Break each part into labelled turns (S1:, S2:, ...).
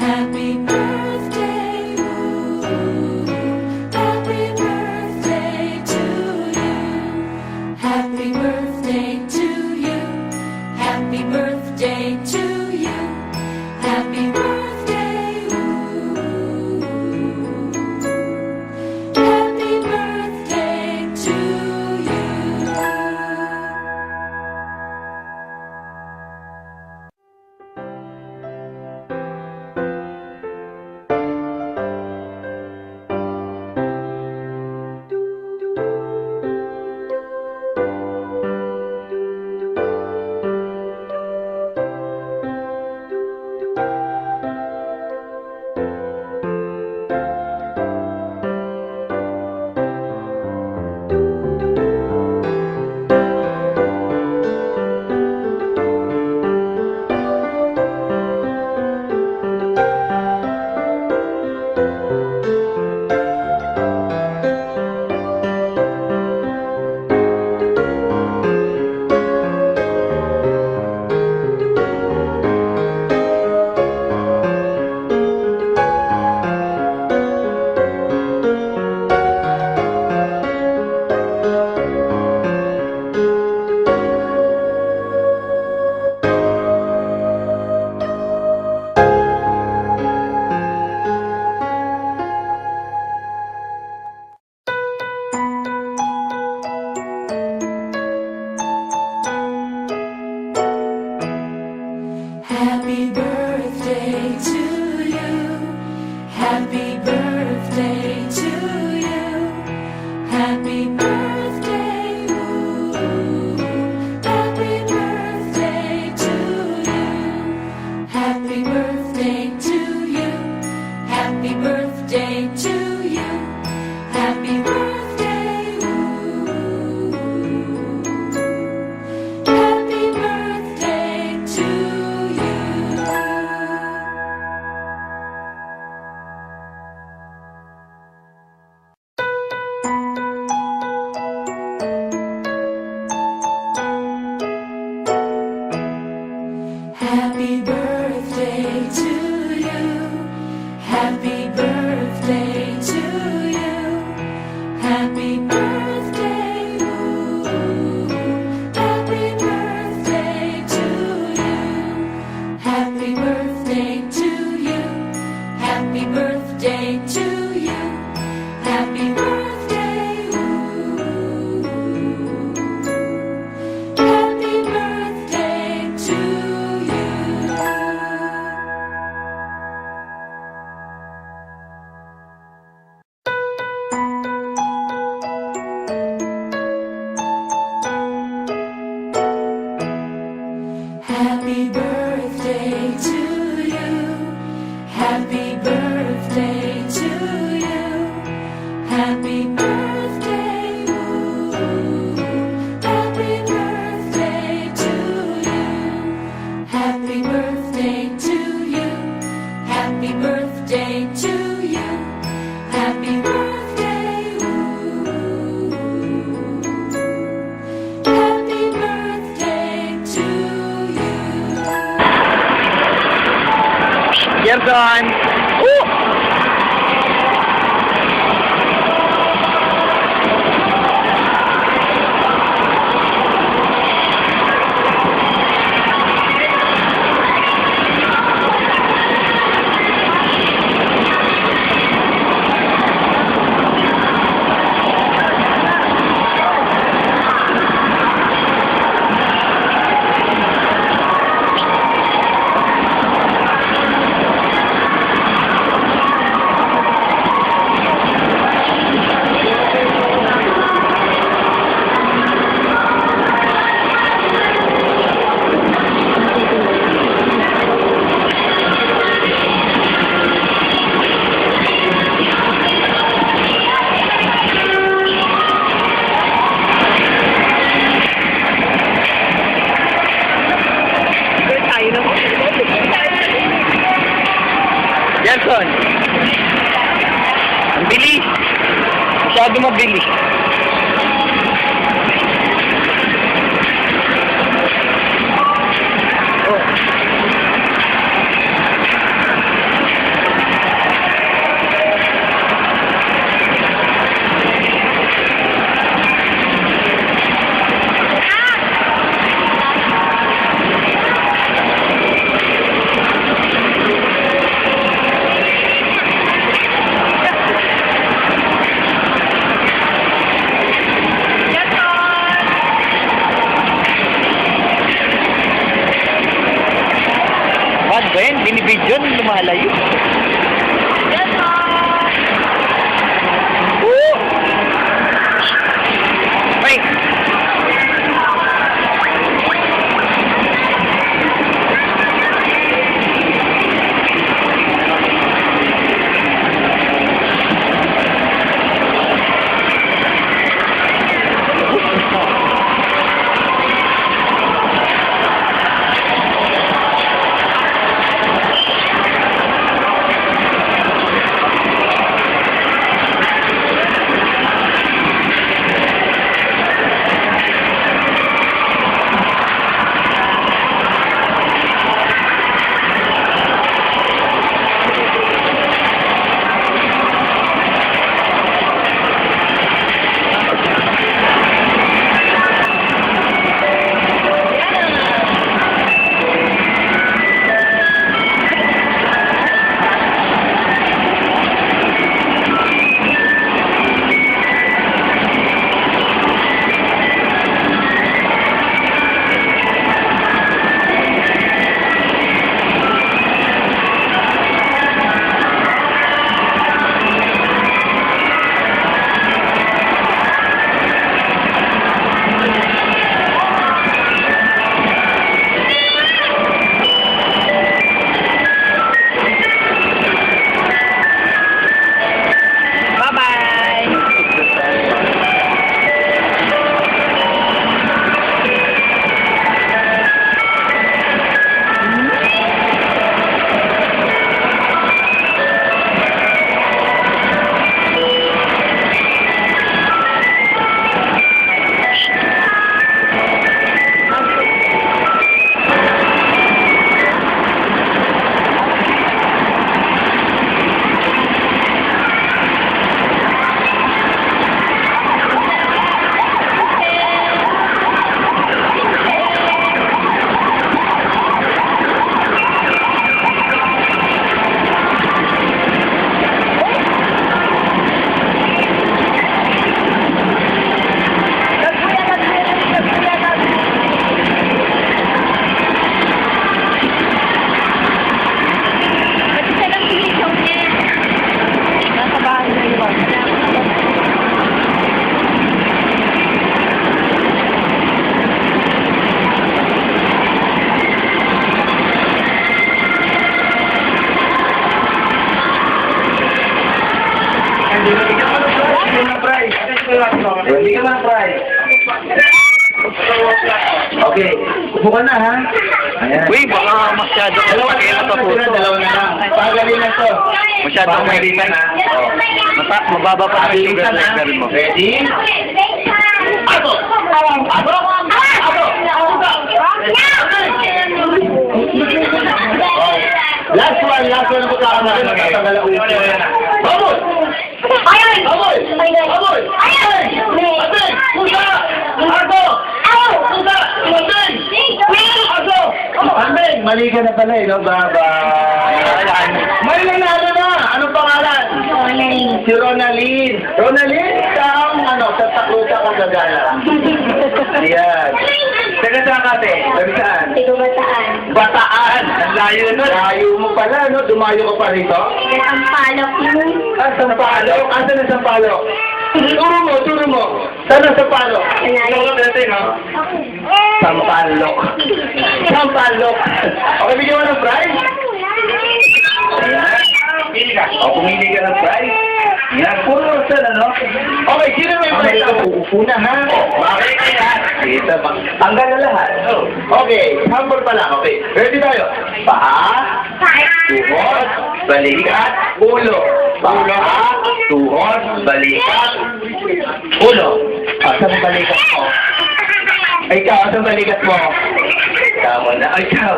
S1: Happy birthday, ooh, happy birthday to you. Happy birthday to you. Happy birthday to you. Happy birthday, ooh. Happy birthday to you. Happy birthday to you. Happy birthday to you. Happy birthday, ooh. Happy birthday to you. Happy birthday to you. Happy birthday to you. Happy birthday, ooh. Happy birthday to you. Happy birthday to you. Happy birthday to you. Happy birthday, ooh. Happy birthday to you. Happy birthday to you. Happy birthday to you. Happy birthday, ooh. Happy birthday to you. Happy birthday to you. Happy birthday to you. Happy birthday, ooh. Happy birthday to you. Happy birthday to you. Happy birthday to you. Happy birthday, ooh. Happy birthday to you.
S2: You're gone. Ooh. Jenson, ang bilis. Masyado mabilis. Oh. Lalayo. Ay!
S3: Hindi ka lang, prize. Okay, upo ka na, ha? Ayan.
S2: Uy, baka masyado ka
S3: Dalawa na
S2: pagkila
S3: lang,
S2: sa puso.
S3: dalawa na lang. Pagalingan to.
S2: Masyadong
S3: Pagalingan, ha?
S2: Mababa pa ang sugar
S3: Pagalingan, ha?
S2: level mo.
S3: Ready? Ato! Ato! Last one ang pagkakamali. Magtatanggal ang upo. Vamos!
S4: Ayun!
S3: Vamos! Vamos!
S4: Ayun!
S3: Ating! Pusa! Ato! Pusa! Ating! Ato! Ating! Mali ka na pala, eh, no? Bye-bye! May nanalo na! Anong pangalan? Si Ronaline. Ronaline, sa Takluta kang gagana. Yan. Taga saan ka, te? Taga saan?
S4: Bataan.
S3: Bataan! Ang layo nun. Layo mo pala, no? Dumayo ka pa rito?
S4: Ang palok yun.
S3: Ah, Sampalok? Asan ang Sampalok? Turo mo. Saan ang Sampalok? Sampalok. Sampalok. Okay, bigyan mo ng prize? Ayan. O, pumili ka ng prize? Yan, puro saan, ano? Okay, sino may prize? Uupo na, ha? Bakit kaya? Dito, tanggal na lahat. Okay, sample pa lang. Okay, ready tayo? Paa, tuhod, balikat, ulo. Paa, tuhod, balikat, ulo. Asan ang balikat mo? Ay, ikaw, asan ang balikat mo? Tama na. Ay, ikaw.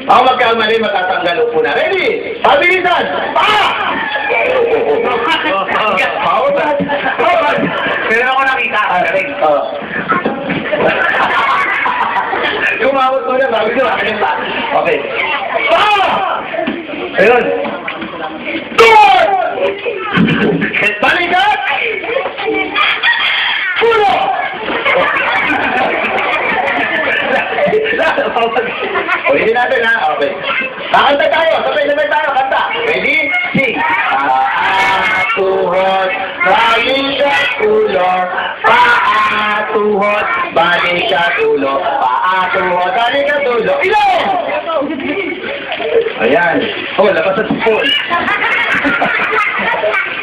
S3: Ako magkamali, matatanggal upo na. Ready? Pabilisan! Paa! Pawad! Pero ako nakita. Kumawag mo na, bago siya akin pa. Okay. Paa! Ayun. Good! Balikat! Pulo! Ulitin natin ha. Okay. Kakanta tayo. Sabay-sabay tayo. Kanta. Ready? Sing. Tuhod, balikat ulo. Tuhod, balikat ulo. Tuhod, balikat ulo. Ilong! Ayan. Oh, labas sa sipon.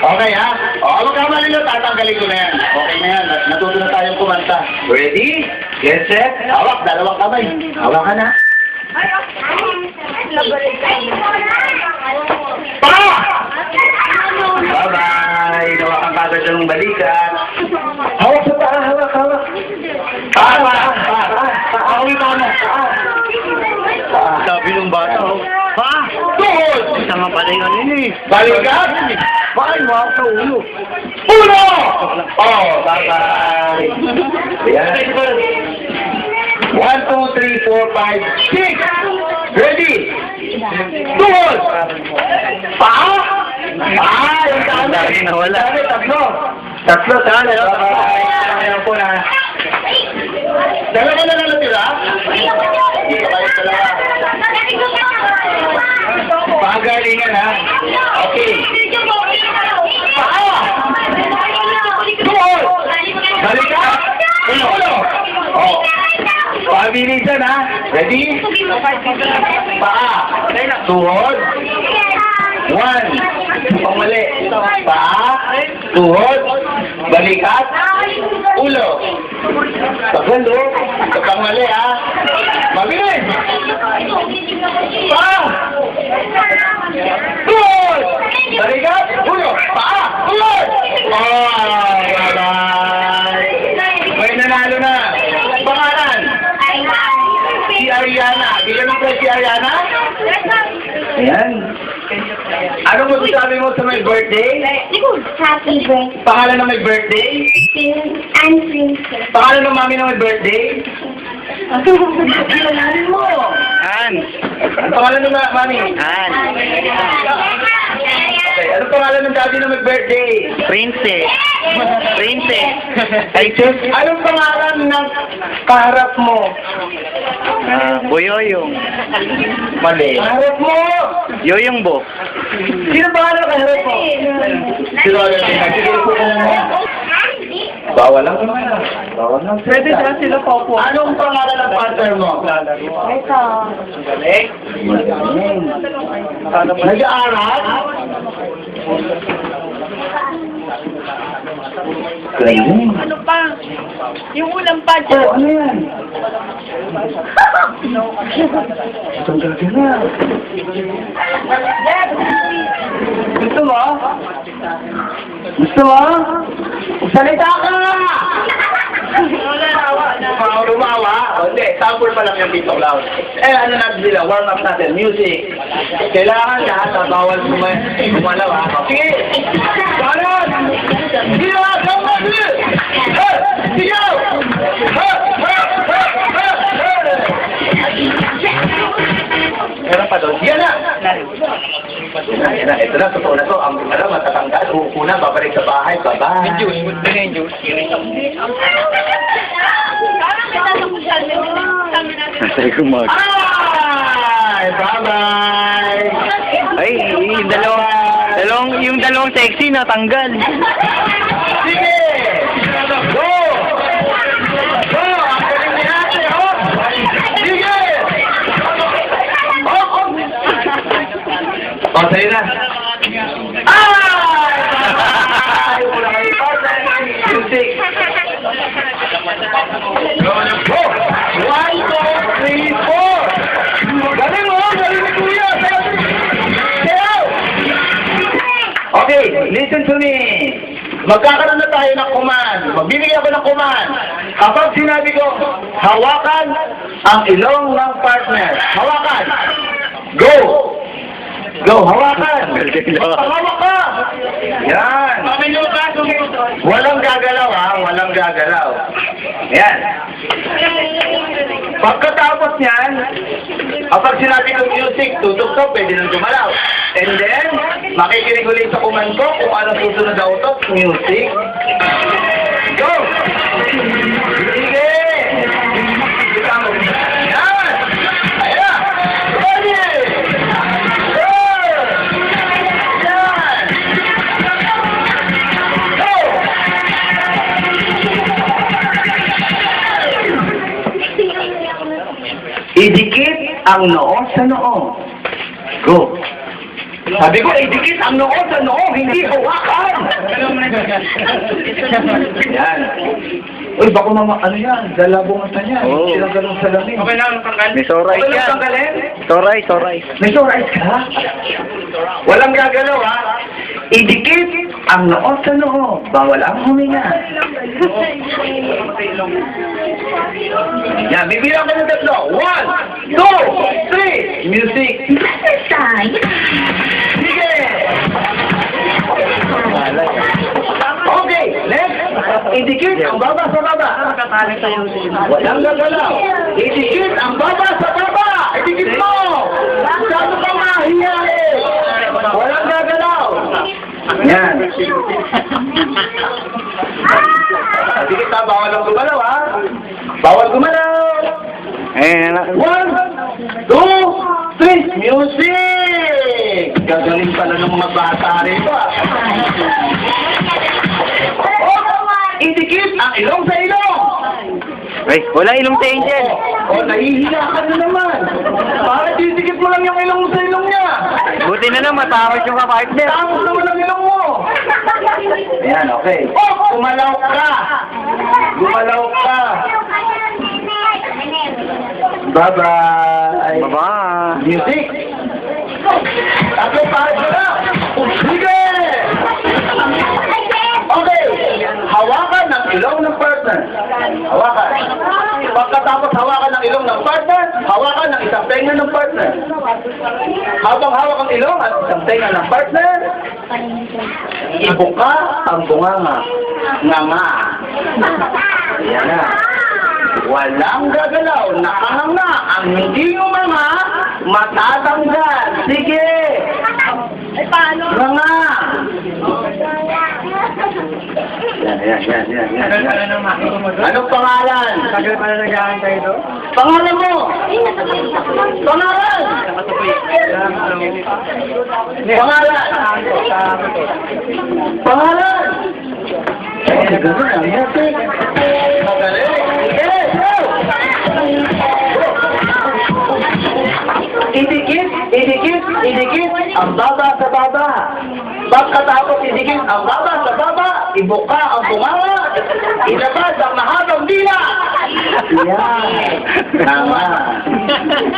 S3: Okay ha? O, magkamali na, tatanggalin ko na yan. Okay na yan. Natuto na tayong kumanta. Ready? Get set? Hawak, dalawang kamay. Hawak ka na. Pa! Bye-bye! Hawakan kagad ng balikat. Hawak sa paa, hawak, hawak. Paa, paa, paa. Paa, uwi ka na. Paa.
S2: Sabi ng bata, oh.
S3: Pa! Tuhod!
S2: Isa nga pala yung ano yun eh.
S3: Balikat!
S2: Bakit mo ako sa ulo?
S3: Uno! Oh, bye-bye! Ayan. 1, 2, 3, 4, 5, 6! Ready? Tuhod! Paa! Yung dami.
S2: Dami na wala.
S3: Dami, tatlo. Tatlo, tatlo. Ayan po na. Dalawa na lang natira? Hindi ka kayo dalawa. Pagalingan ha. Okay. Paa! Tuhod! Balikat! Ulo! Oh. Pabilisan ha. Ready? Paa. Tuhod. 1. Pamali. Paa. Tuhod. Balikat. Ulo. Pagalo. Pamali ha. Mabilis. Paa. Tuhod. Balikat. Ulo. Paa. Tuhod. Oh, bye-bye. May nanalo na. Pangalan. Si Ariana. Bigyan mo si Ariana? Ayan. Anong masasabi mo sa may birthday?
S4: Happy birthday,
S3: Pangalan ng may birthday?
S4: and princess.
S3: Pangalan ng mami ng may birthday? Pangalan mo.
S2: An.
S3: Ang pangalan ng mami?
S2: An.
S3: Okay. Anong pangalan ng daddy ng may birthday?
S2: Princess. Princess. Ay, sus.
S3: Anong pangalan ng kaharap mo?
S2: Boyoyong.
S3: Mali. Kaharap mo!
S2: Yoyong bo.
S3: Sino pangalan ng kaharap mo? Sino pangalan ng kaharap mo? Bawal lang naman ah. Bawal lang. Pwede dyan sila po. Anong pangalan ng partner mo?
S4: Ito.
S3: Galing. Nag-aaral? Galing.
S1: Ano pa? Yung ulam pa dyan.
S3: Oh, ano yan? Itong gabi na. Gusto mo? Gusto mo? Salita ka! Lumawa? O, hindi. Sample pa lang yung Tito Cloud. Ano natin sila? Warm up natin. Music. Kailangan lahat na bawal gumalaw ha. Sige! Kanan! Sige ha! Sama! Sige! Sige! Meron pa doon. Yan na! Yan na. Ito na. Totoo na to. Ang matatanggal. Una, babalik sa bahay. Bye-bye.
S2: Yung juice. Ba't na yung juice? Nasay kumag.
S3: Ay! Bye-bye!
S2: Ay, yung dalawang sexy na tanggal.
S3: Sige! Go! Go! Ang galing ni ate, oh! Sige! Oh! Oh, sa'yo na. Ay! Wala kayo. Music. Go! 1, 2, 3, 4! Galing mo! Galing ni Kuya! Sayaw! Okay, listen to me. Magkakaroon na tayo ng command. Magbibigay ako ng command. Kapag sinabi ko, hawakan ang ilong ng partner. Hawakan. Go! Go, hawakan. Hawak ka. Yan. Walang gagalaw ha. Walang gagalaw. Yan. Pagkatapos niyan, kapag sinabi ko music, tutugtog, pwede nang gumalaw. And then, makikinig ulit sa command ko kung ano susunod na utot. Music. Go! Sige! Yan! ang noo sa noo. Go. Sabi ko, idikit ang noo sa noo, hindi hawakan. Yan. Uy, baka mama, ano yan? Dalabong na yan.
S2: Oo.
S3: Silang ganun salamin.
S1: Okay na, tanggal.
S2: May soray
S3: Okay lang
S2: yan.
S3: tanggalin?
S2: Soray.
S3: May soray ka? Walang gagalaw, ha? Idikit ang noo sa noo. Bawal ang huminga. Yan, bibilang ka ng tatlo. 1, 2, 3. Music. Sige! Okay, next. Idikit ang baba sa baba. Walang gagalaw. Idikit ang baba sa baba. Idikit mo. Masyado ka mahiya eh. Walang gagalaw. Yan. Idikit ha, bawal ang gumalaw ha. Bawal gumalaw.
S2: Eh,
S3: 1, 2, 3, music! Gagaling pala ng mga bata rito ah. Idikit ang ilong sa ilong!
S2: ay, wala ilong sa Angel.
S3: Nahihiya ka na naman. Bakit idikit mo lang yung ilong mo sa ilong niya?
S2: Buti na lang, matawag yung kapartner.
S3: Tangos naman ang ilong mo. Ayan, okay. Gumalaw ka. Gumalaw ka. Bye-bye.
S2: Baba.
S3: Music! Tatlo pares na lang! Sige! Okay! Hawakan ng ilong ng partner. Hawakan. Pagkatapos hawakan ng ilong ng partner, hawakan ng isang tenga ng partner. Habang hawak ang ilong at isang tenga ng partner, ibuka ang bunganga. Nganga. Yan na. Walang gagalaw, nakahanga, ang hindi umanga, matatanggal. Sige!
S1: Ay, paano?
S3: Nga! Yan. Anong pangalan?
S1: Tagal pala nag-aantay ito.
S3: Pangalan mo! Pangalan! Pangalan! Pangalan! Eh, gano'n ang music. Magaling. Yes, go! Idikit ang baba sa baba. Pagkatapos idikit ang baba sa baba, ibuka ang bunganga, ilabas ang mahabang dila. Yan. Tama.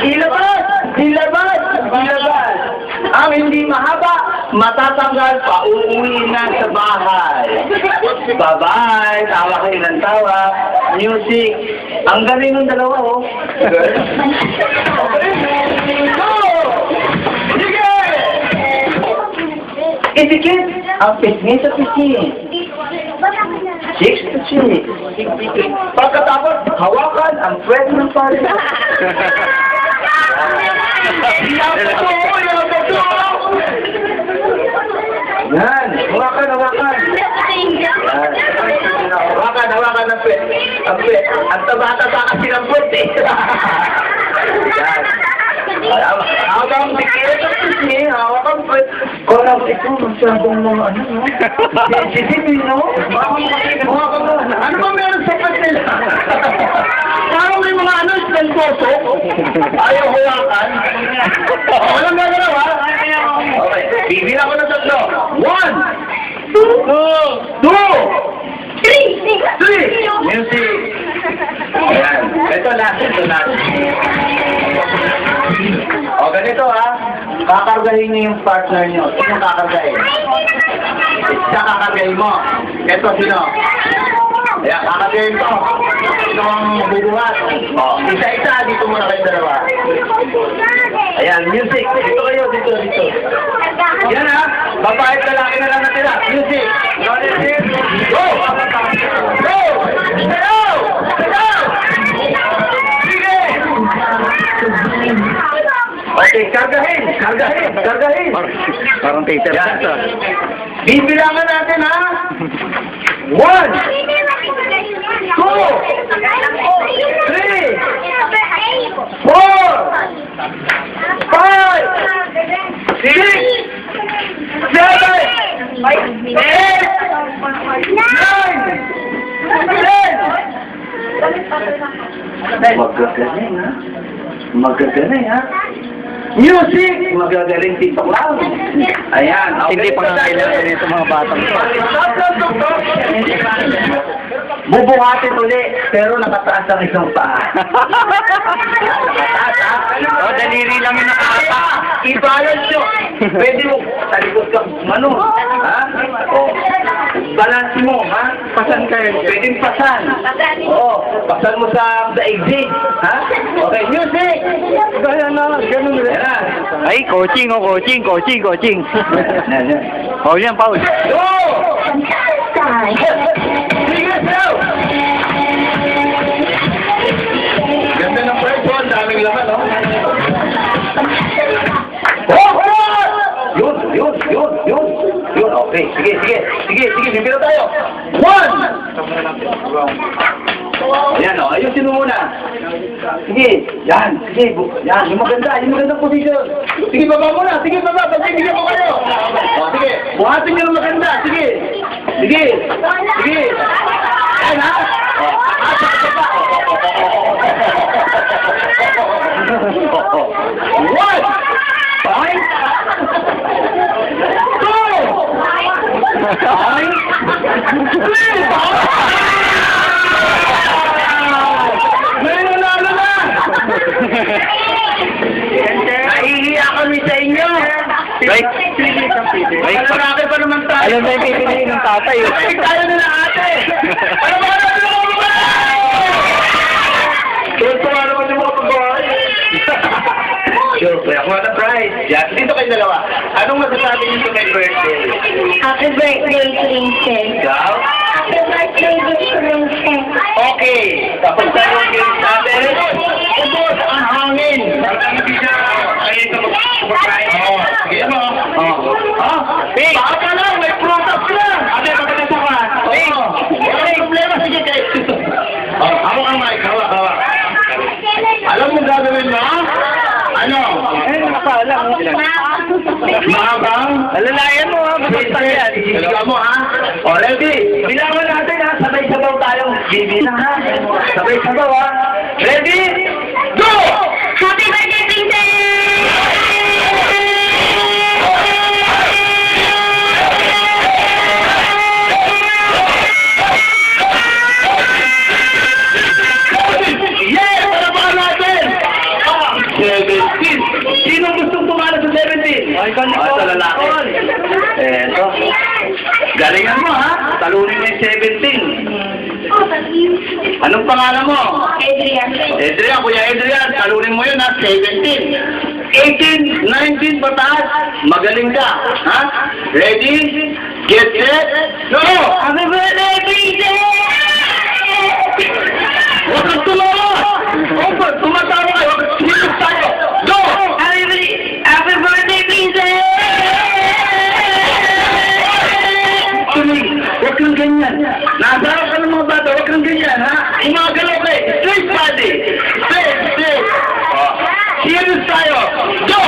S3: Ilabas. Ang hindi mahaba, matatanggal pa, uuwi na sa bahay. Bye-bye. Tawa kayo ng tawa. Music. Ang galing ng dalawa, oh. Okay. Go! Sige! Idikit ang pisngi sa pisngi. 6 to 6. Pagkatapos, hawakan ang pwede ng pari. Yan. Hawakan. Hawakan ng pwede. Ang taba-taba kasi ng pwede. Yan. Habang dikit ang pisngi, hawakan pwede. Parang ito, masyadong mga ano, no? Sisipin, no? Ano ba meron sa kanila? Parang may mga ano, islantoso. Ayaw hawakan. Walang gagalaw, ha? Okay, bibilang ko ng tatlo. 1, 2, 3. Music. Ayan. Ito last. O, ganito ha. Kakargahin niyo yung partner niyo. Sino kakargahin? Isa kakargahin mo. Ito sino? Ayan, kakargahin ko. Sino ang bubuhat? O, isa-isa. Dito muna kayo dalawa. Ayan, music. Dito kayo, dito. Yan ha. Babae at lalaki na lang natira. Music. Go! Go! Sige! Okay, kargahin.
S2: Parang Peter
S3: Yan.
S2: Pan.
S3: Bibilangan natin ha. 1, 2, 3, 4, 5, 6, 7, 8, 9, 10. Huwag ka ganyan ha. Magagaling, ha? Music! Magagaling Tito Clown. Ayan.
S2: Hindi pa nga kailangan nito mga batang to.
S3: Bubuhatin uli, pero nakataas ang isang paa. Nakataas, ha?
S2: Oh, daliri lang yung nakakata.
S3: I-balance nyo. Pwede mo, talikod ka, ano, ha? O, balance mo, ha?
S2: Pasan kayo.
S3: Pwedeng pasan. Oo, pasan mo sa daigdig, ha? Okay, music!
S2: Kaya na, ganun rin.
S3: Yan na.
S2: Ay, coaching, coaching.
S3: Yan, yan.
S2: Paul yan, Paul.
S3: Go!
S4: Time.
S3: Sige, go! Ganda ng first one, daming laman, no? Oh! Yun, okay. Sige, bibiro tayo. One! Ayan, o, ayusin mo muna. Sige, yan, yung magandang position. Sige, baba muna, pagbibigyan ko kayo. O, sige, buhatin nyo ng maganda, sige. Ayan, ha? O, asa pa. One! Five! Two! Five! Three! May nanalo na! Nahihiya kami sa inyo!
S2: Right?
S3: Malalaki pa naman tayo!
S2: Alam na yung pipiliin ng tatay.
S3: Ay, tayo na lang ate! Ano ba natin ang mga babae? Tuwa naman yung mga babae! Sure, kaya ako na prize. Yan, dito kayo dalawa. Anong masasabi niyo sa my birthday?
S4: Happy birthday, Princess.
S3: Ikaw?
S4: Happy birthday, Princess.
S3: Okay. Kapag tayo ang games natin, ubos ang hangin. Ayun ka mag-surprise. Oo. Sige mo. Ha? Hey! Baka ka lang, may prutas ka lang. Ate, magkakita ka. Hey! Walang problema. Sige, guys. Hawak ang mic. Hawak. Alam mo gagawin mo? Ano?
S2: Nakapaalam.
S3: Mahabang?
S2: Alalayan mo, ha? Basta yan.
S3: Isigaw mo, ha? O, ready? Bilangan natin, ha? Sabay-sabaw tayong bibilang, ha? Sabay-sabaw, ha? Ready? Go!
S4: Happy birthday, Princess!
S3: Yes! Palapakan natin! 17! Sino gustong tumalo sa 17?
S2: Ay, ganito.
S3: Sa lalaki. Eto. Galingan mo, ha? Talunin mo yung 17. Anong pangalan mo?
S4: Adrian.
S3: Adrian, Kuya Adrian, talunin mo yun, ha? 17. 18, 19, pataas. Magaling ka, ha? Ready? Get set? Go!
S4: Happy birthday, Princess!
S3: Huwag kang tumawa! Huwag tumatawa kayo! Huwag tayo! Go!
S4: Happy birthday, Princess!
S3: Tuloy, huwag kang ganyan. Nasarap ka ng mga bata, huwag kang ganyan, ha? Umagalaw ka eh. Straight body. Straight. Oh. Serious tayo. Go!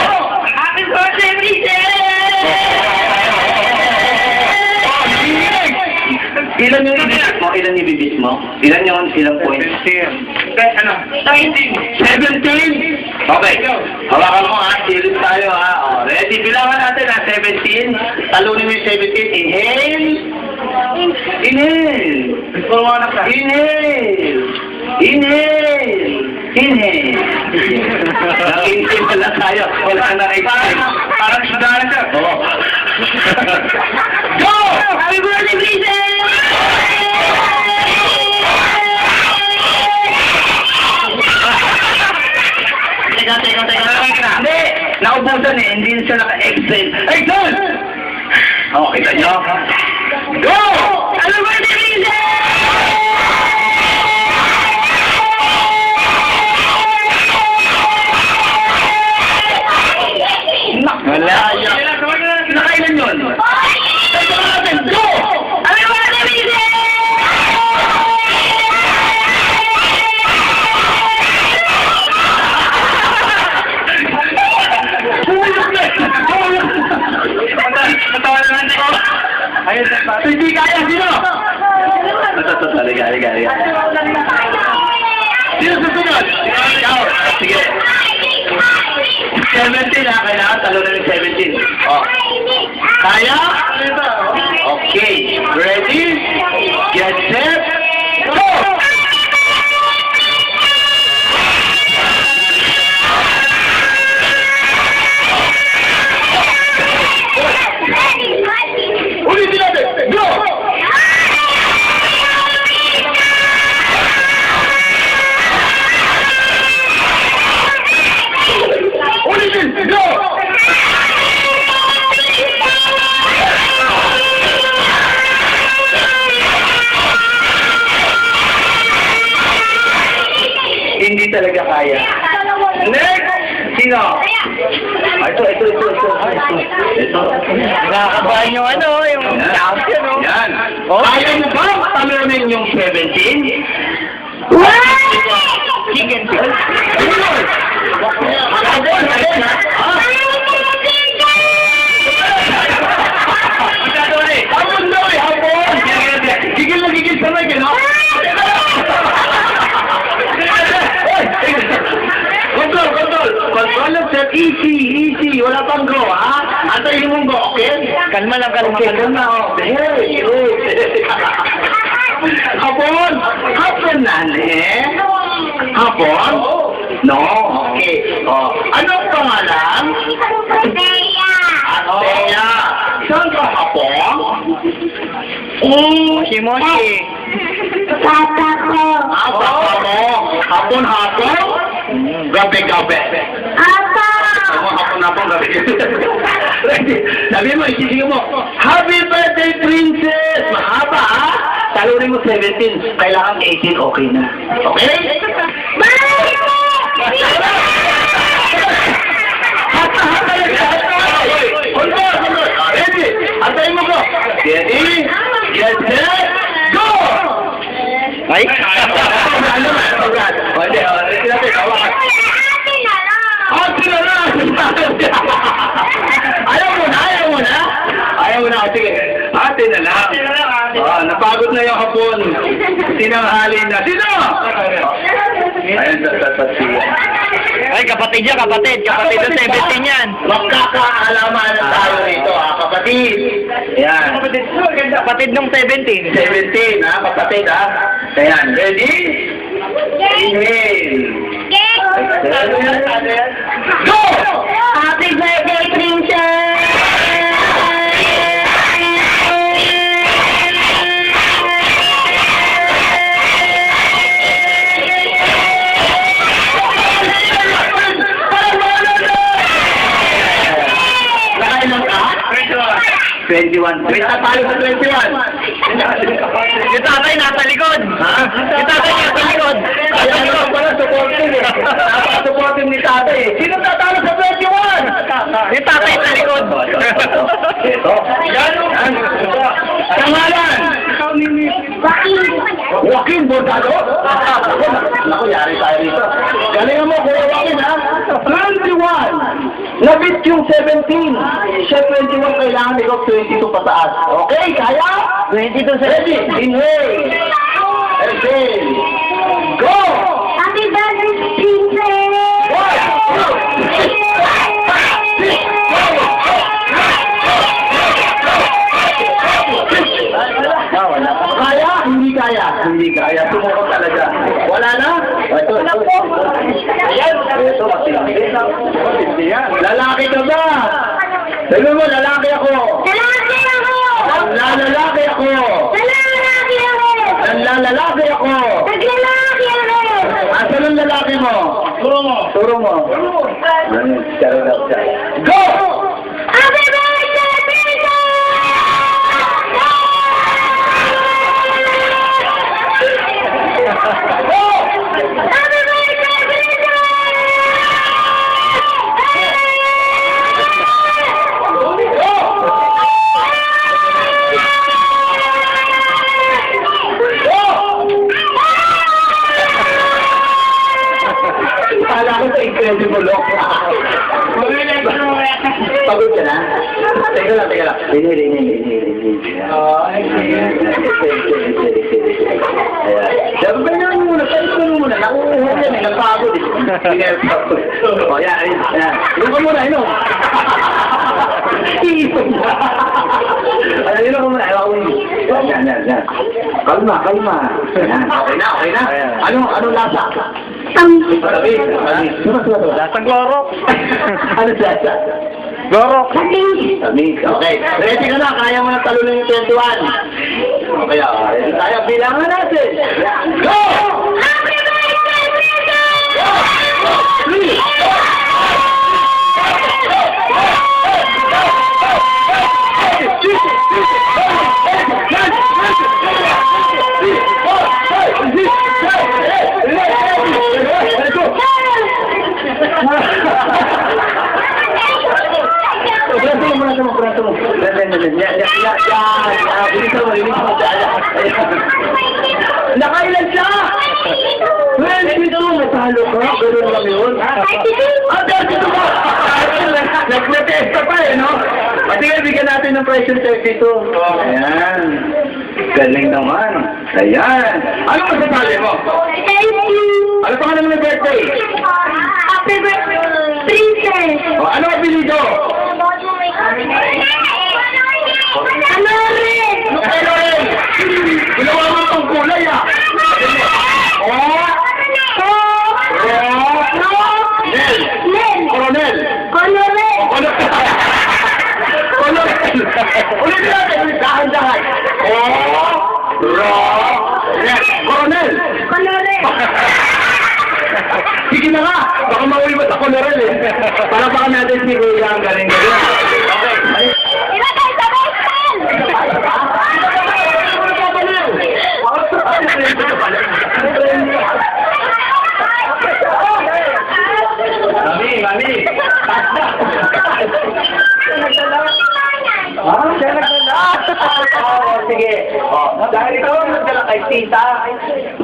S4: Happy birthday, Princess!
S3: Ilan yung ibibis mo? Ilan yung ilang points? 17. 17? Okay. Hawakan mo, ha? Serious tayo, ha? Oh, ready? Bilangan natin, ha? 17. Talunin mo yung 17. Inhale. Inhale. Nag-inhale na lang tayo. Wala na exhale. Parang sudara ka. Oo. Go!
S4: Happy birthday, Princess!
S3: Teka. Hindi! Naubusan eh. Hindi siya naka-exhale. Exhale! Oo, kita nyo. Go!
S4: Happy birthday, Princess!
S3: Wala. Nakailan yun? Teka natin. Go!
S4: Happy birthday, Princess!
S3: Hindi kaya, sino? Halika. Sino susunod? Ikaw. Sige. 17 ha, kailangan talo na yung 17. Oh. Kaya? Okay. Ready? Get set? Go! Ulitin natin! Go! Ulitin! Go! Hindi talaga kaya. Next! Sino? Ito.
S2: Nakakabahan yung ano, yung champion, no?
S3: Yan.
S2: Oh.
S3: Kaya mo ba talunin yung 17?
S2: Chicken.
S3: Gigil na gigil sa mic, no? Control of set. Easy. Wala pang go, ha? Antayin mong go, okay?
S2: Kalma lang, kalma.
S3: Okay, kalma, okay. Hapon? Hapon na, Hapon? No? Okay. Oh. Anong pangalan? Ateya. Saan ka hapon?
S2: Moshi.
S3: Papa mo. Hapon. Gabi. Hapon, gabi. Sabi mo, isisingin mo, Happy birthday, princess! Mahaba, ha? Talunin mo 17. Kailangan 18, okay na. Okay? Ready? Antayin mo ko. Ready? Get set? Go!
S2: Ay?
S3: Ano? Ready natin. Hawakan. Ate na lang! Ayaw mo na. Sige. Ate na lang. Napagod na yung hapon. Sinanghali na. Sino? Ayun, siya.
S2: Ay, kapatid niya, kapatid ng 17 yan.
S3: Magkakaalaman na tayo rito, ha, kapatid. Yan.
S2: Kapatid ng 17.
S3: 17, ha, kapatid, ha. Ayan, ready? Inhale. Go!
S4: Happy birthday, princess!
S3: Nakailan ka? 21. May tatalo sa 21.
S2: Yung tatay nasa likod.
S3: Ha?
S2: Yung tatay nasa likod.
S3: Kaya naman pala, supporting eh. Napaka-supporting ni tatay eh. Sino tatalo sa 21?
S2: Yung tatay sa likod.
S3: Ito. Yan. Pangalan. Joaquin Bordado? Naku, yari tayo rito. Galingan mo, Kuya Joaquin, ha? 21. Nabit yung 17. Siya 21, kailangan ikaw 22 pataas. Okay, kaya?
S2: 22 sa
S3: Ready? Inhale. Exhale. Go!
S4: Happy birthday, princess!
S3: 1, 2, 3, 4, 5, 6, 7, 8. Kaya? Hindi kaya. Hindi kaya. Sumuko talaga. Wala na? Ito. Ayan. Ito, matindi yan. Lalaki ka ba? Sabi mo, lalaki ako.
S4: Lalaki ako!
S3: Lalaki ako.
S4: Lalaki ako!
S3: Lalaki ako.
S4: Naglalaki ako!
S3: Asan ang lalaki mo? Turo mo. Go!
S4: Happy birthday, princess!
S3: Go!
S4: Happy birthday, princess!
S3: Kala ko sa incredible lock. lang. Hindi. Dapat ba naman muna? Kalis mo muna. Nakukuha yan eh. Nagpagod eh. O, yan. Inom ka muna, inom. Inom na. Inom ka muna. Yan. Kalma. Yan. Okay na. Anong lasa? Malamig.
S2: Lasang glorok.
S3: Ano lasa?
S2: Glorok.
S3: Tamis. Okay. Ready ka na. Kaya mo na talunin yung 21. Okay. Ready tayo. Bilangan natin. Go!
S4: Happy birthday, Tito!
S3: Purato mo. Nakailan siya! Well, dito mo, matalo ka. Ganun lang yun. Dito ba? Nag-protest ka pa eh, no? Pati nga, bigyan natin ng price yung 32. Ayan. Galing naman. Ayan. Ano masasabi mo?
S4: Thank you!
S3: Ano pa ka naman ng birthday?
S4: Happy birthday, Princess!
S3: Ano ang apelido?
S4: Ano rin?
S3: Ano rin? Ginawa mo itong kulay ah. Coronel. Ulit natin. Dahan-dahan. Coronel. Sige na nga. Baka mauwi mo sa Coronel eh. Para baka natin si Kuya ang galing. Okay.
S4: Ilagay sa basket!
S3: Mami. Siya nagdala. Sige. Dahil ikaw ang nagdala kay tita.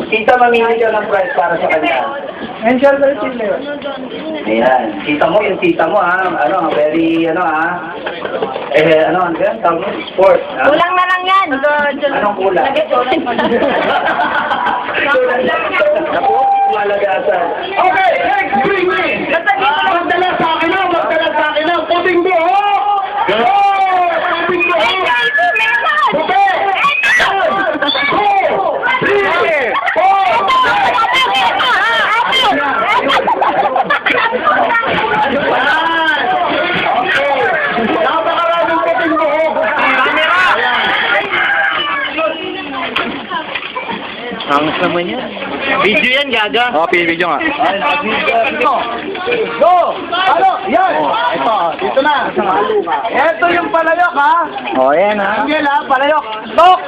S3: Tita, mamili ka ng prize para sa kanya.
S1: Angel Bertin yun.
S3: Ayan. Tita mo ha. Very, ano yan? Tawag mo? Sport.
S4: Kulang na lang yan.
S3: Anong kulang? Naku, malagasan. Okay, next, bring me! Magdala sa akin na, puting buhok! Puting buhok! Puti! 2, 3, 4! Napakaraming puting buhok!
S2: Angas naman yan. Video yan, gaga. Oo, video nga.
S3: Go! Halo! Yan! Dito na. Ito yung palayok, ha?
S2: Yan ha.
S3: Angel, ha? Palayok. Tok!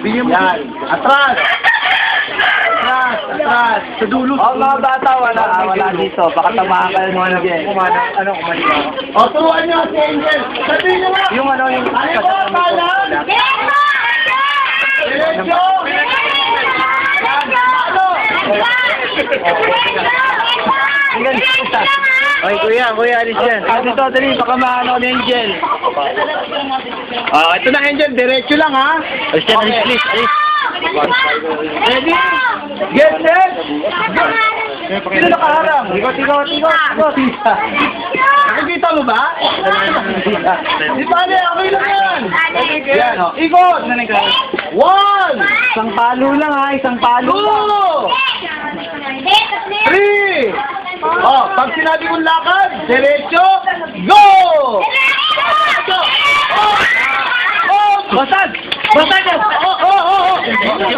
S3: Yan. Atras. Sa dulo. Mga bata, wala dito. Baka tamaan ka yung mga kumali ka. Turuan nyo si Angel. Sabihin nyo nga. Yung Diretso!
S2: Ay, kuya, alis yan.
S3: Dito, dali, baka maano ni Angel. Ito na Angel, diretso lang ha.
S2: Alis yan, alis.
S3: Ready? Get set! Sino nakaharang? Ikaw. Nakikita mo ba? Di pala, okay lang yan. Yan o, ikot! 1! Isang palo lang ha, 2! 3! Pag sinabi kong lakad, diretso, go! Basag!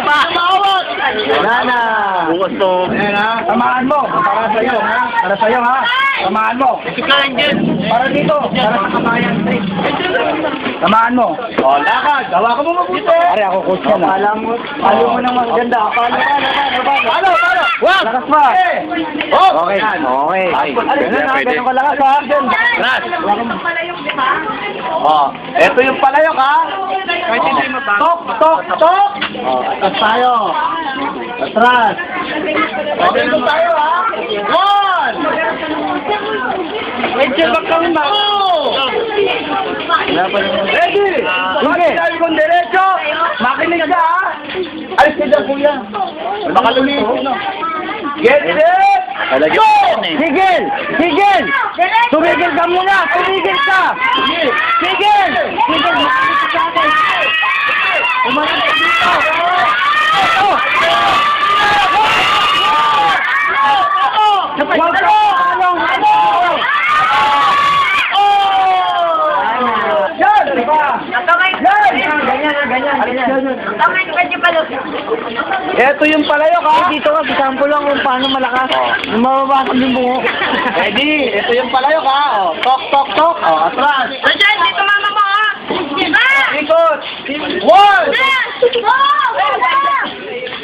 S3: Maawat! Wala na!
S2: Bukas to.
S3: Ayan ha, tamaan mo. Para sa'yo ha. Tamaan mo. Para dito. Para sa kamayan. Tamaan mo. Lakad. Hawakan mo mabuti.
S2: Pare, ako coach yan ha.
S3: Palo mo nang maganda. Palo. Wag! Lakas pa.
S2: Okay.
S3: Ganun ka lakas ha.
S2: Ras.
S3: Ito yung palayok ha. Tok. Tapos tayo. Atras. Okay, ito tayo, ha? 1.
S1: Medyo magkalma.
S3: 2. Ready? Sige. Sabi kong diretso. Makinig ka, ha? Alis ka dyan, kuya. Baka lumitin, no? Get set! Go!
S1: Sigil! Sigil! Tumigil ka muna! Tumigil ka! Sigil! Sigil! Umalis ka dito! Wag ka! Anong?
S3: Yan! Diba?
S1: Ito yung palayok ha. Dito ka, bisampo lang kung paano malakas. Mababasag yung bungo.
S3: Ready? Ito yung palayok, ha? Oh, tok, tok, tok. Oh, atras.
S4: Dito mama mo, ha?
S3: Ikot. 1.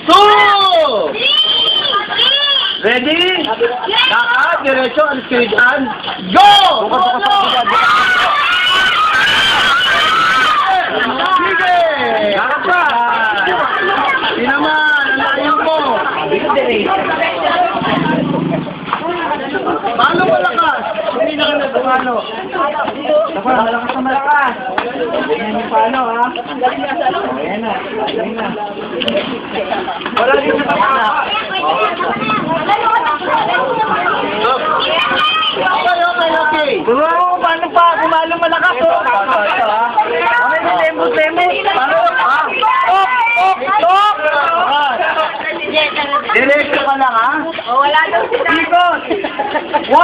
S3: 2. Ready? Lakad, diretso, alis kayo dyan. Go! Sige! Lakad! Di naman, ang layo mo. Paano malakas? Hindi na ka na paano.
S1: Malakas na malakas. Ganyan yung paano ha. Ayan na. Ayan na.
S3: Wala din sa tama. Okay.
S1: Guro mo paano pa kumalo malakas oh. Okay, temo.
S3: Paano? Ha? Tok! Diretso ka lang, ha?
S4: Wala daw sila.
S3: Ikot! 1! 2!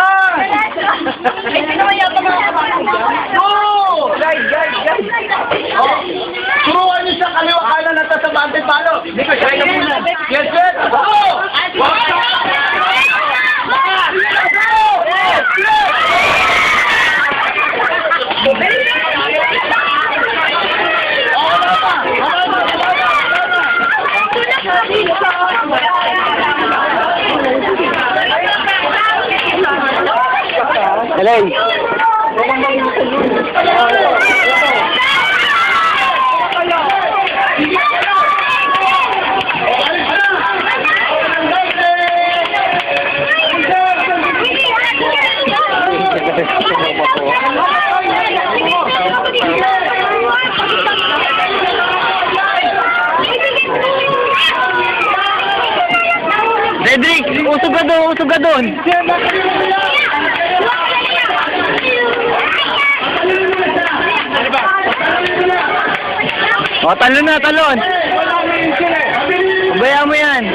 S3: Oh, turuan niyo sa kaliwa kanan at sa bante palo. Hindi ka siya muna. Yes, sir. Go!
S1: Helay.
S2: Cedric, usog ka doon. O, talon na, talon. Bayaan mo yan.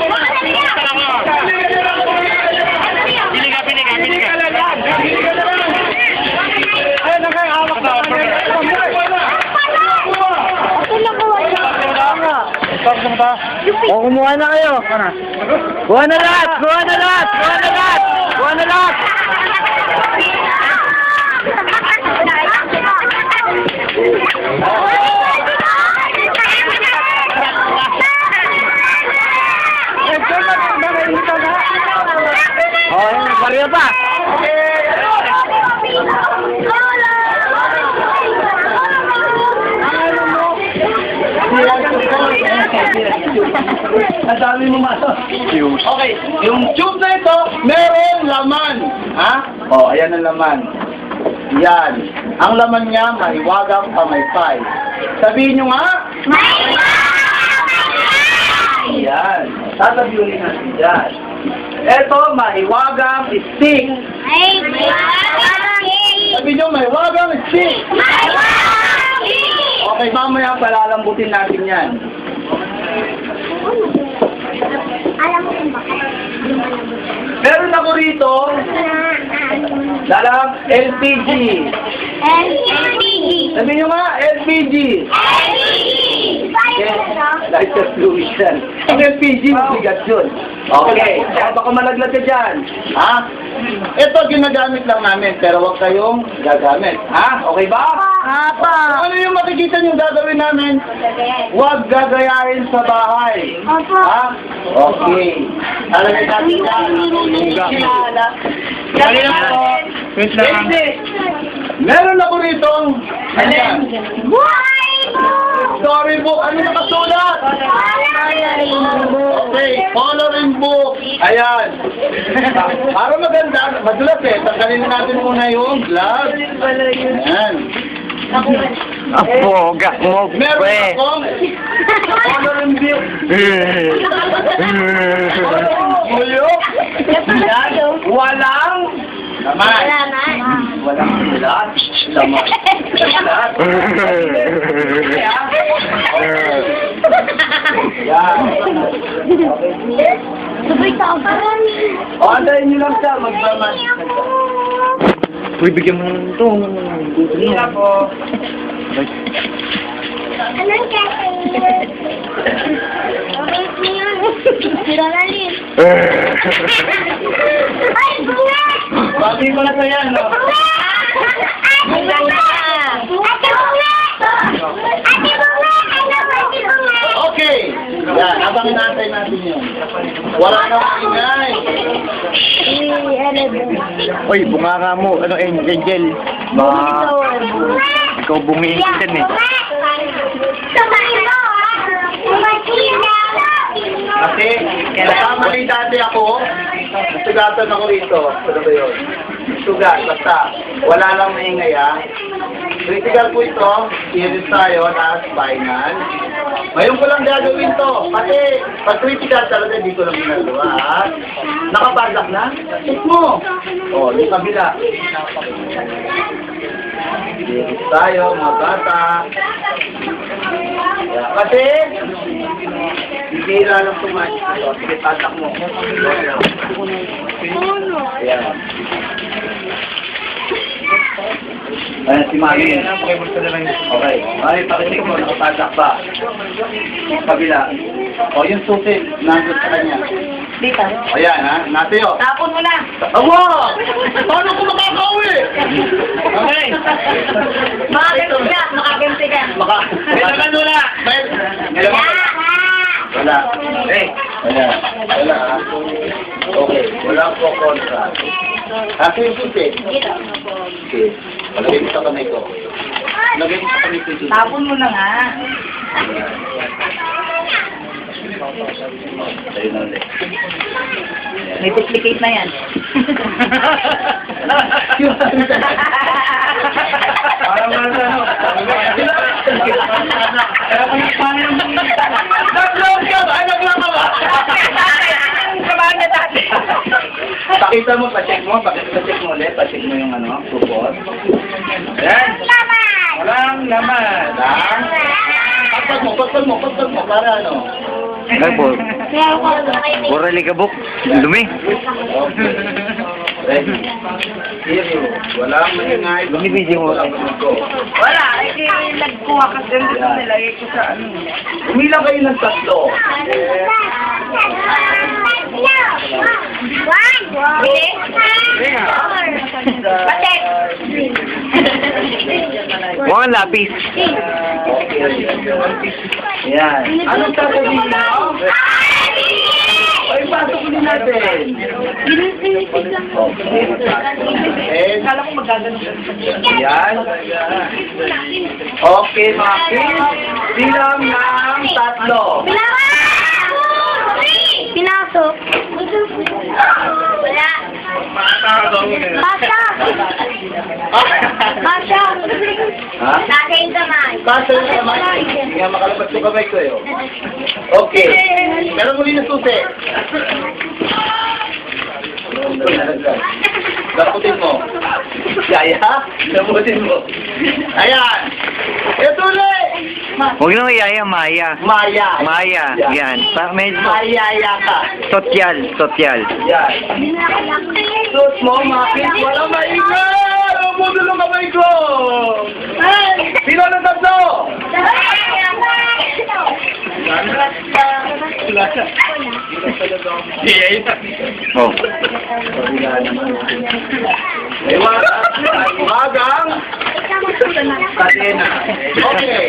S2: O, kumuha na kayo. Kuha na lahat! Kuha na lahat! Kuha na lahat! Kuha na lahat! O, baryo pa!
S3: Ang dami mo maso. Okay, yung tube na ito, meron laman. Ha? O, ayan ang laman. Yan. Ang laman niya, mahiwagang pamaypay. Sabihin nyo nga. Yan. Tatabiulin natin dyan. Ito, mahiwagang stick. Sabihin nyo, mahiwagang stick. Okay, mamaya palalambutin natin yan.
S4: Alam mo kung bakit?
S3: Meron ako rito, dalang LPG.
S4: LPG.
S3: Sabihin nyo nga, LPG. Lighter fluid yan. Ang LPG, mabigat yun. Okay, baka malaglag ka dyan. Ha? Ito, ginagamit lang namin, pero huwag kayong gagamit. Ha? Okay ba?
S1: Apa!
S3: Ano yung makikita nyo gagawin namin? Huwag gagayahin sa bahay.
S4: Opo.
S3: Ha? Okay. Alam niyo natin yan.
S2: Wait lang.
S3: Hindi. Meron ako rito. Ayan.
S4: Buhay mo!
S3: Storybook. Ano nakasulat? Okay, coloring book. Ayan. Para maganda, madulas eh. Tanggalin natin muna yung gloves. Ayan.
S2: Apoga mo,
S3: Meron
S2: pre.
S3: akong coloring book. Bulok. Yan. Walang laman. Walang ulat. Laman. Ulat. Yan.
S4: Sabay ka pa rin.
S3: O, andayin nyo lang siya. Magmaman.
S2: Uy, bigyan mo naman ito.
S1: Hindi na po.
S4: Anong kasi? Okay, ngayon. Sira na rin. Ay, bunga!
S3: Bagay ko na sa'yo, no?
S4: Ate bunga! Ate bunga! Ate bunga! Ano ba si bunga?
S3: Okay. Yan, habang inaantay natin yun. Wala nang ingay.
S2: Uy, bunga ka mo. Ano, Angel? Baka ikaw bungiin ko dyan eh.
S3: Kasi, nakamali dati ako, sugatan ako rito. Ano ba yun? Sugat, basta. Wala lang maingay, ha? Critical po ito. Serious tayo na spinal. Ngayon ko lang gagawin to. Kasi, pag critical talaga, hindi ko lang ginagawa, ha? Nakapadak na? Check mo. O, yung kabila. Serious tayo, mga bata. Kasi, hindi lang tumayo. So, sige, tatak mo. Ayan. Ayan, si Mami. Okay. Mami, pakinig mo, nakapatak ba? Kabila. O, yung susi, nandun sa kanya.
S4: Dito.
S3: Ayan, ha? Natayo.
S4: Tapon mo na.
S3: Awa! Paano ko makakauwi? Okay.
S4: Makaganti ka. Makaganti ka.
S3: Kailangan wala. Wala. Eh, wala. Wala. Okay, wala po kontra. Kasi yung susi. Okay. Lagay mo sa kamay ko. Lagay mo sa kamay ko.
S4: Tapon mo na nga.
S3: Ayun na ulit.
S4: May duplicate na yan.
S3: Parang ano. Nag-vlog ka ba? Nag-vlog ka ba?
S4: Samahan niya dati.
S3: Pakita mo, pa-check mo ulit. Pa-check mo yung ano, support. Ayan. Walang laman. Pagpag mo. Para ano?
S2: Ay, pura ligabok. Dumi.
S3: Okay. Ready? Zero. Walang maingay.
S2: Lumibigyan mo.
S4: Wala. Kasi nagkuha ka din dito nilagay ko sa ano.
S3: Umilang kayo ng tatlo.
S4: Batek!
S2: Mga lapis.
S3: Yan. Anong sasabihin mo? Ay, pasok din natin. Okay. And,
S4: Kala ko magaganon.
S3: yan. Okay, mga kids. Bilang ng tatlo.
S4: Pinasok. Wala. Basta. Basta.
S3: Ha?
S4: Nasa yung kamay.
S3: Pasok yung kamay. Hindi nga makalabas yung kamay ko eh. Okay. Meron muli na susi. Daputin mo. Yaya? Daputin mo. Ayan. Ito ulit.
S2: Huwag na mayaya, Maya.
S3: Maya.
S2: Maya. Yan. Medyo
S3: Mayaya ka.
S2: sosyal.
S3: Yan. Sus mo, makit. Walang maingay. Ang mundo ng kamay ko. Sino ng tatlo?
S2: Oh.
S3: Magang kadena. Okay.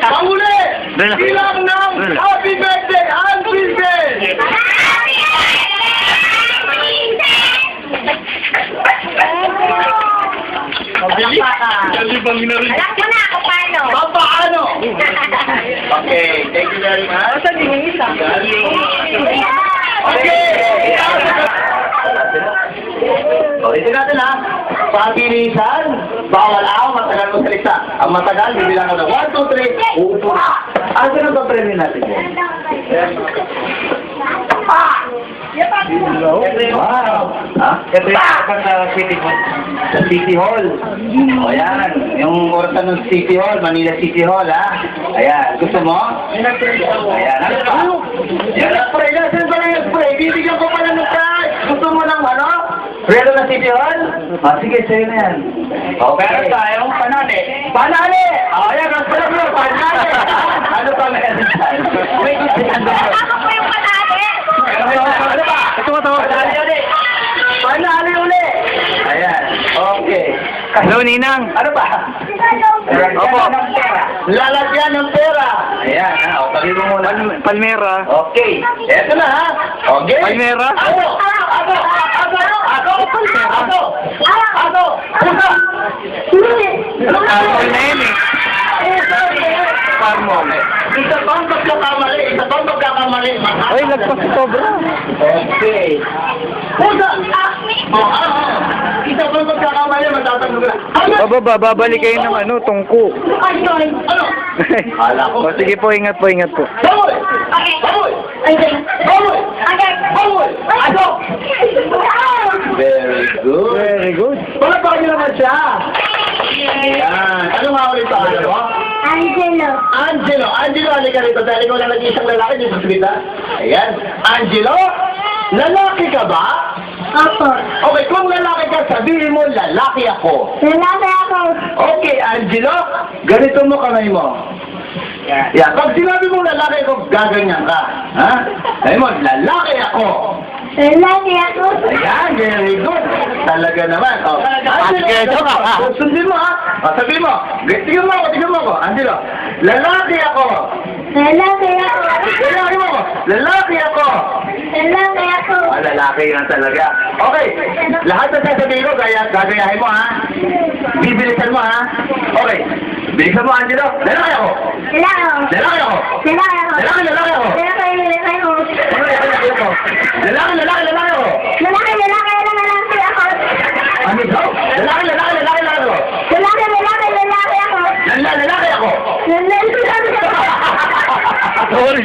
S3: Pahuli! Bilang ng happy birthday, Aunt Vincent! Mabilis.
S4: Alam ko na kung paano.
S3: Paano? Okay, thank you very much.
S4: Saan yung isa?
S3: Okay! Ulitin natin ha. Pabilisan, bawal ako, matagal mo salita. Ang matagal, bibilang ko na 1, 2, 3, uupo na. Ano na ba premyo natin yan? Wow! Ha?
S1: Ito yung sa City Hall.
S3: Sa City Hall. O yan, yung orasan ng City Hall, Manila City Hall ha. Ayan, gusto mo? Ayan, ano ba? Yan ang spray, nasan ba lang yung spray? Bibigyan ko pala ng prize. Gusto mo ng ano? Prelo ng City Hall? Sige, sa'yo na yan. Okay.
S1: Meron tayong panali.
S3: Panali! Ayan, ang sarap mo, panali! Ano pa meron tayo? May gusto yan doon.
S4: Tama po yung panali.
S3: Ano ba?
S2: Ito ba ito?
S3: Panali ulit! Panali ulit! Ayan, okay.
S2: Hello, Ninang.
S3: Ano ba?
S2: Opo.
S3: Lalagyan ng pera. Ayan, ha? O, sabi mo muna.
S2: Palmera.
S3: Okay. Eto na, ha? Okay.
S2: Palmera?
S3: Ako! Ako! Ako! Ako! Ako! Ako! Pusa!
S2: Alcohol na yan eh.
S3: Palmole. Isa pang pagkakamali. Isa pang pagkakamali.
S2: Ay, lagpas sobra.
S3: Okay. Pusa! Isa pang pagkakamali. Matatanong ka.
S2: Babalik kayo ng ano, tungko.
S3: Ano? Hala ko.
S2: O, sige po, ingat po, ingat po.
S3: Baboy! Baboy! Baboy! Baboy! Aso! Very good.
S2: Very good.
S3: Palapakan niyo naman siya. Ayan. Ano nga ulit pangalan mo?
S4: Angelo.
S3: Angelo. Angelo, halika rito. Dahil ikaw lang nag-iisang lalaki dito sa salita. Ayan. Angelo, lalaki ka ba?
S4: Opo.
S3: Okay, kung lalaki ka, sabihin mo, lalaki ako.
S4: Lalaki ako.
S3: Okay, Angelo, ganito mo kamay mo. Yeah, pag sinabi mo lalaki ako, gaganyan ka. Ha? Sabi mo, lalaki ako.
S4: Lalaki ako.
S3: Ayan, very good. Talaga naman. Oh. Angelo, sundin mo ha. Oh, sabi mo, tignan mo ako. Angelo, lalaki ako.
S4: Lalaki ako.
S3: Lalaki mo ako. Lalaki ako.
S4: Lalaki ako.
S3: Ah, lalaki yan talaga. Okay, lahat na sasabihin ko, gagayahin mo ha. Bibilisan mo ha. Okay, bilisan mo Angelo. Lalaki ako.
S4: Lalaki ako.
S3: Lalaki ako.
S4: Lalaki ako.
S3: Lalaki ako.
S4: Lalaki ako.
S3: Ano lalaki ako? Lalaki ako.
S4: Lalaki ako.
S3: Ano ito? Lalaki ako.
S4: Lalaki ako.
S3: Lalaki ako.
S4: Lalaki ako.
S2: Sorry,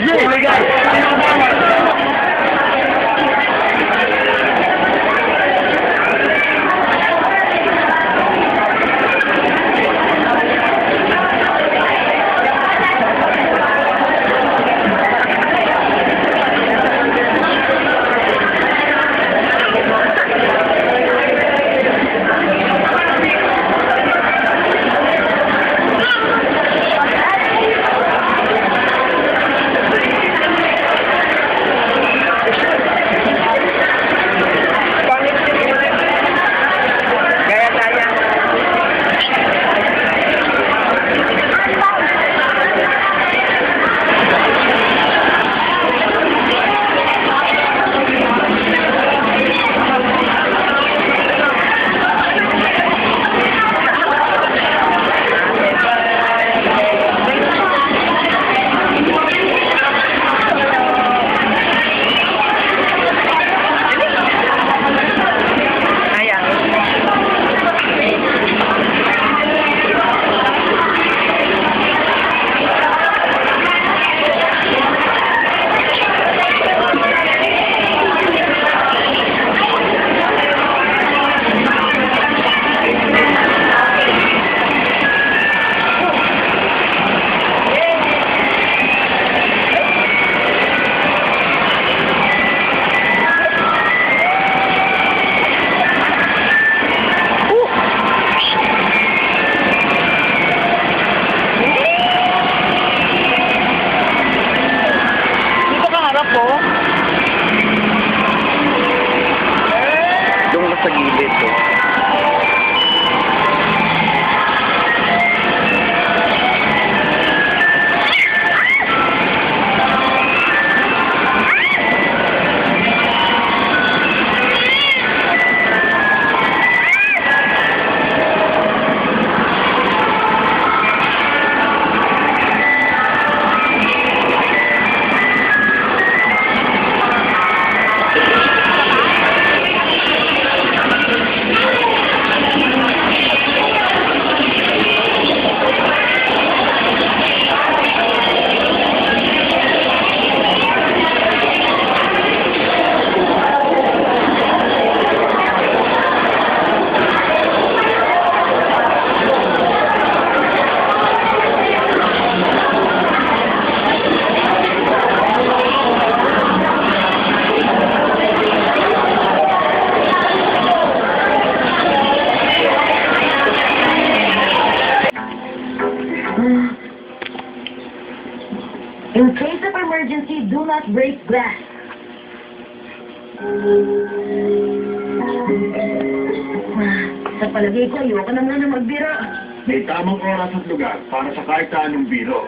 S5: In case of emergency, do not break glass. Sa palagay ko, ayoko na muna magbiro.
S6: May tamang oras at lugar para sa kahit anong biro.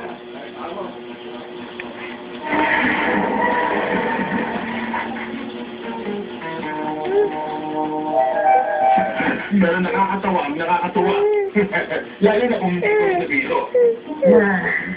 S6: Pero nakakatawa ang nakakatuwa. Lalo na kung ikaw na biro.
S5: Ah.